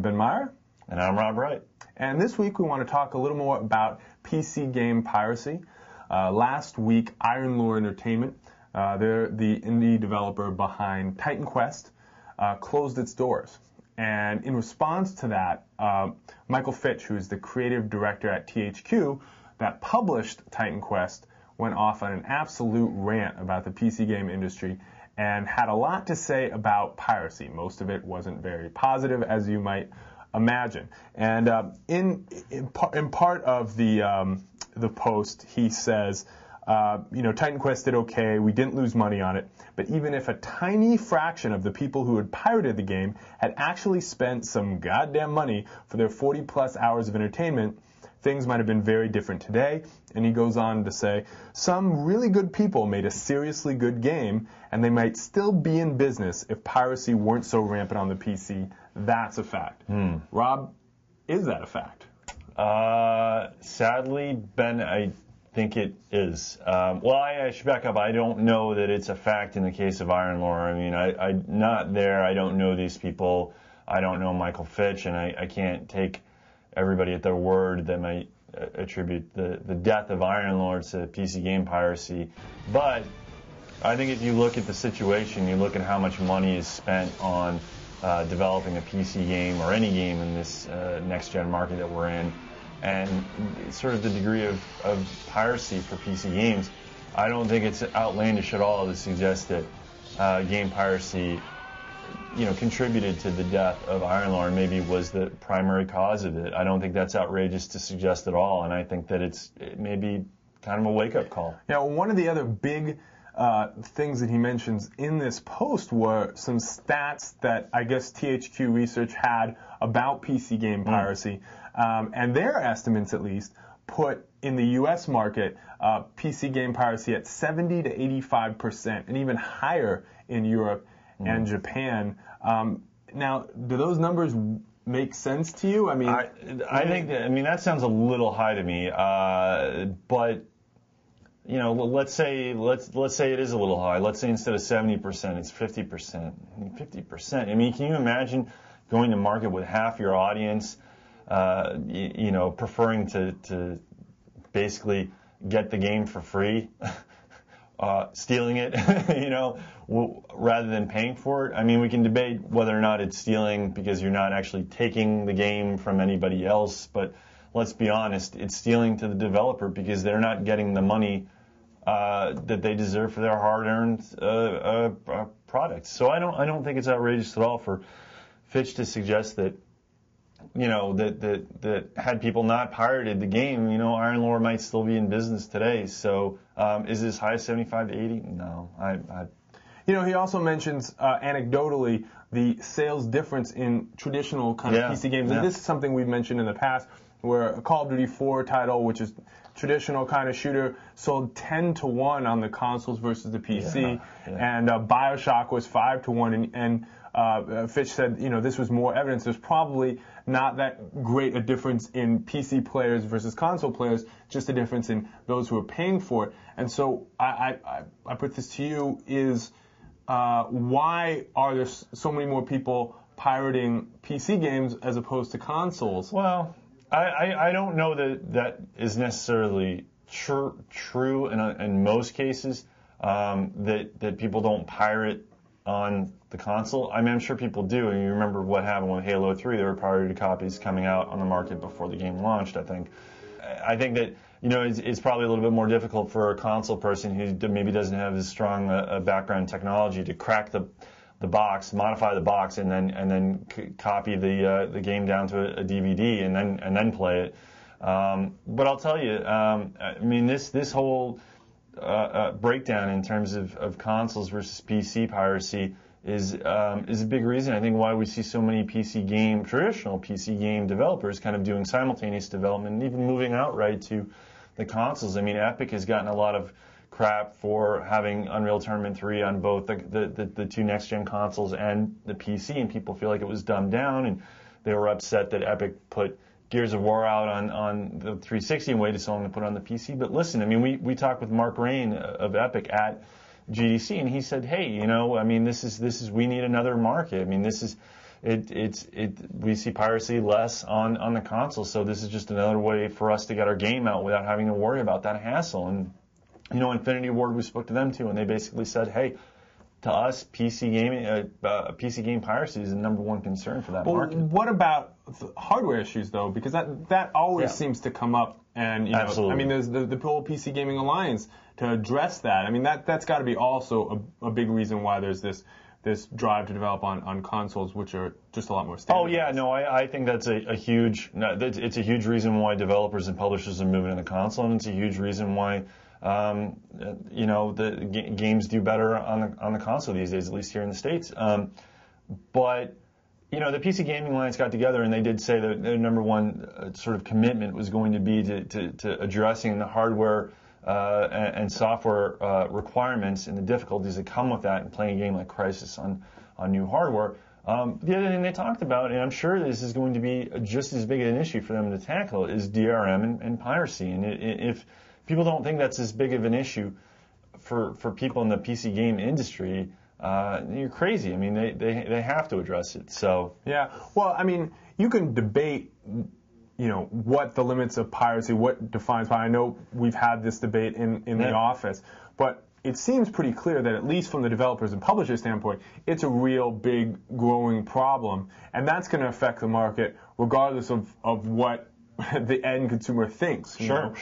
I'm Ben Meyer. And I'm Rob Wright. And this week we want to talk a little more about PC game piracy. Last week, Iron Lore Entertainment, they're the indie developer behind Titan Quest, closed its doors. And in response to that, Michael Fitch, who is the creative director at THQ that published Titan Quest, went off on an absolute rant about the PC game industry and had a lot to say about piracy. Most of it wasn't very positive, as you might imagine. And in part of the post, he says, Titan Quest did okay. We didn't lose money on it. But even if a tiny fraction of the people who had pirated the game had actually spent some goddamn money for their 40-plus hours of entertainment, things might have been very different today. And he goes on to say, some really good people made a seriously good game, and they might still be in business if piracy weren't so rampant on the PC. That's a fact. Rob, is that a fact? Sadly, Ben, I think it is. I should back up. I don't know that it's a fact in the case of Iron Lore. I mean, I'm not there. I don't know these people. I don't know Michael Fitch, and I can't take everybody at their word that might attribute the death of Iron Lore to PC game piracy. But I think if you look at the situation, you look at how much money is spent on developing a PC game or any game in this next-gen market that we're in, and sort of the degree of piracy for PC games, I don't think it's outlandish at all to suggest that game piracy contributed to the death of Iron Lore and maybe was the primary cause of it. I don't think that's outrageous to suggest at all, and I think that it may be kind of a wake-up call. Yeah, one of the other big things that he mentions in this post were some stats that I guess THQ Research had about PC game piracy, and their estimates at least put in the U.S. market PC game piracy at 70 to 85%, and even higher in Europe and Japan. Now, do those numbers make sense to you? I mean, I think that sounds a little high to me, but let's say it is a little high. Let's say instead of 70%, it's 50%. 50%. I mean, can you imagine going to market with half your audience, preferring to basically get the game for free, stealing it, rather than paying for it? I mean, we can debate whether or not it's stealing because you're not actually taking the game from anybody else, but let's be honest, it's stealing to the developer because they're not getting the money that they deserve for their hard-earned products. So I don't think it's outrageous at all for Fitch to suggest that that had people not pirated the game, Iron Lore might still be in business today. So is it as high as 75 to 80? No, he also mentions anecdotally the sales difference in traditional kind of PC games. And this is something we've mentioned in the past, where a Call of Duty 4 title, which is traditional kind of shooter, sold 10 to 1 on the consoles versus the PC, and BioShock was 5 to 1, and Fitch said, this was more evidence. There's probably not that great a difference in PC players versus console players, just a difference in those who are paying for it. And so I put this to you, is why are there so many more people pirating PC games as opposed to consoles? Well, I don't know that is necessarily true in most cases, that people don't pirate on the console. I mean, I'm sure people do, and you remember what happened with Halo 3. There were pirated copies coming out on the market before the game launched, I think. I think that, it's probably a little bit more difficult for a console person who maybe doesn't have as strong a background in technology to crack the box, modify the box, and then copy the game down to a DVD and then play it. But I'll tell you, this whole breakdown in terms of consoles versus PC piracy is a big reason, I think, why we see so many traditional PC game developers kind of doing simultaneous development and even moving outright to the consoles. I mean, Epic has gotten a lot of crap for having Unreal Tournament 3 on both the two next-gen consoles and the PC, and people feel like it was dumbed down, and they were upset that Epic put Gears of War out on the 360 and waited so long to put it on the PC. But listen, I mean, we talked with Mark Rain of Epic at GDC, and he said, hey, this is we need another market. I mean, this is we see piracy less on the console. So this is just another way for us to get our game out without having to worry about that hassle. And Infinity Ward, we spoke to them too, and they basically said, hey, to us, PC game piracy is the number one concern for that market. What about hardware issues, though? Because that always seems to come up. And Absolutely. I mean, there's the whole PC Gaming Alliance to address that. I mean, that's got to be also a big reason why there's this drive to develop on consoles, which are just a lot more standardized. Oh yeah, no, I think that's a huge reason why developers and publishers are moving to the console, and it's a huge reason why the games do better on the console these days, at least here in the States. But the PC Gaming Alliance got together and they did say that their number one sort of commitment was going to be to addressing the hardware and software requirements and the difficulties that come with that and playing a game like Crysis on new hardware. The other thing they talked about, and I'm sure this is going to be just as big an issue for them to tackle, is DRM and piracy. And if people don't think that's as big of an issue for people in the PC game industry, you're crazy. I mean, they have to address it. So yeah, well, I mean, you can debate, what the limits of piracy, what defines piracy. I know we've had this debate in the office, but it seems pretty clear that at least from the developers and publishers standpoint, it's a real big growing problem, and that's going to affect the market regardless of what the end consumer thinks. Sure.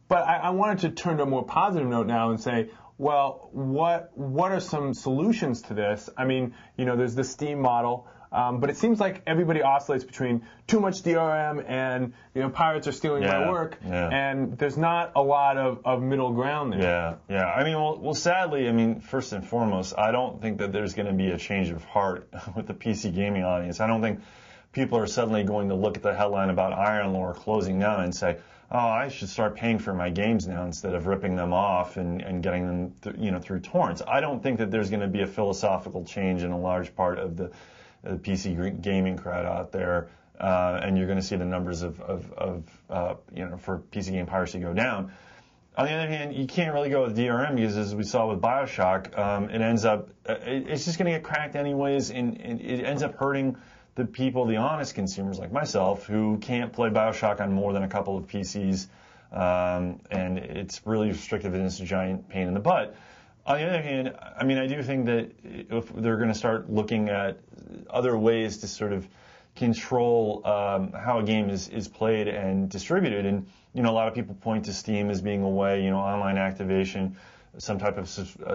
But I wanted to turn to a more positive note now and say, well, what are some solutions to this? I mean, there's the Steam model, but it seems like everybody oscillates between too much DRM and pirates are stealing my work, and there's not a lot of middle ground there. Yeah. I mean, well, sadly, first and foremost, I don't think that there's going to be a change of heart with the PC gaming audience. I don't think people are suddenly going to look at the headline about Iron Lore closing down and say, oh, I should start paying for my games now instead of ripping them off and getting them through torrents. I don't think that there's going to be a philosophical change in a large part of the PC gaming crowd out there, and you're going to see the numbers for PC game piracy go down. On the other hand, you can't really go with DRM because, as we saw with BioShock, it ends up it's just going to get cracked anyways, and it ends up hurting the people, the honest consumers like myself, who can't play BioShock on more than a couple of PCs, and it's really restrictive and it's a giant pain in the butt. On the other hand, I do think that if they're going to start looking at other ways to sort of control how a game is played and distributed, and a lot of people point to Steam as being a way, online activation, some type of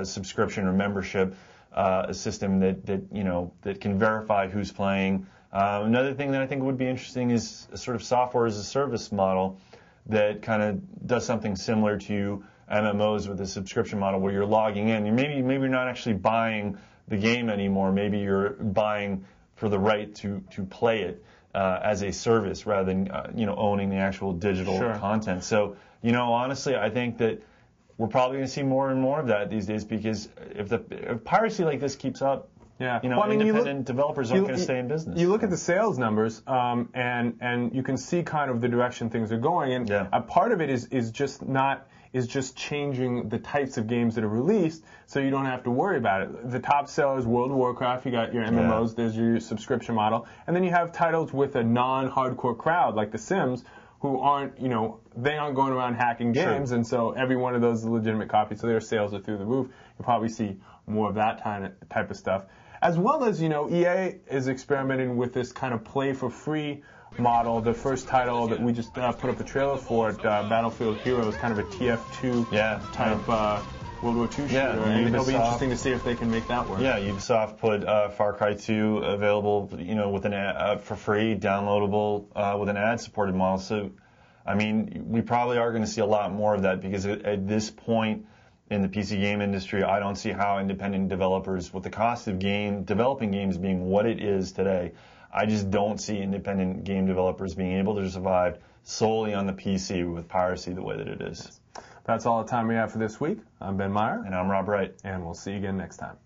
subscription or membership. A system that can verify who's playing. Another thing that I think would be interesting is a sort of software as a service model that kind of does something similar to MMOs with a subscription model where you're logging in. And maybe you're not actually buying the game anymore. Maybe you're buying for the right to play it as a service rather than owning the actual digital content. So honestly, I think that we're probably going to see more and more of that these days because if piracy like this keeps up, independent developers aren't going to stay in business. You look at the sales numbers, and you can see kind of the direction things are going. And a part of it is just changing the types of games that are released, so you don't have to worry about it. The top sellers, World of Warcraft, you got your MMOs, there's your subscription model, and then you have titles with a non-hardcore crowd like The Sims, who aren't, they aren't going around hacking games, and so every one of those is a legitimate copy, so their sales are through the roof. You'll probably see more of that type of stuff. As well as, EA is experimenting with this kind of play-for-free model. The first title that we just put up a trailer for, Battlefield Heroes, kind of a TF2 type World War II shooter. And it'll be interesting to see if they can make that work. Yeah, Ubisoft put Far Cry 2 available, with an for free, downloadable, with an ad-supported model. So, we probably are going to see a lot more of that because at this point in the PC game industry, I don't see how independent developers, with the cost of developing games being what it is today, I just don't see independent game developers being able to survive solely on the PC with piracy the way that it is. That's all the time we have for this week. I'm Ben Meyer. And I'm Rob Wright. And we'll see you again next time.